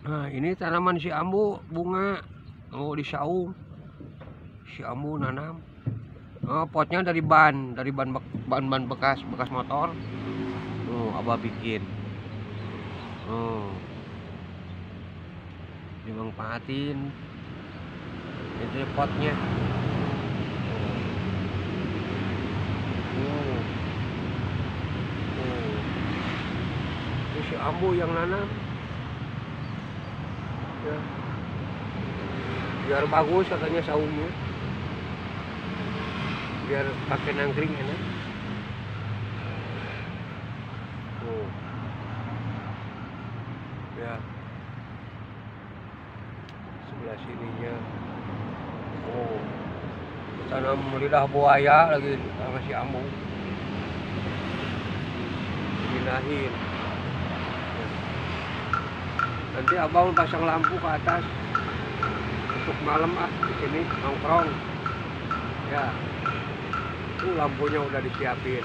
Nah, ini tanaman si ambu bunga. Oh, di saung. Si ambu nanam. Oh, potnya dari ban bekas motor. Oh, abah bikin. Oh. Dimanfaatin. Itu potnya. Oh. Oh. Ini si ambu yang nanam. Ya. Biar bagus katanya saungnya, biar pakai nangkring enak. Oh. Ya, sebelah sininya. Oh, tanam lidah buaya lagi sama si ambu, pindahin. Ya. Nanti abang pasang lampu ke atas untuk malam di sini nongkrong. Ya, itu lampunya udah disiapin.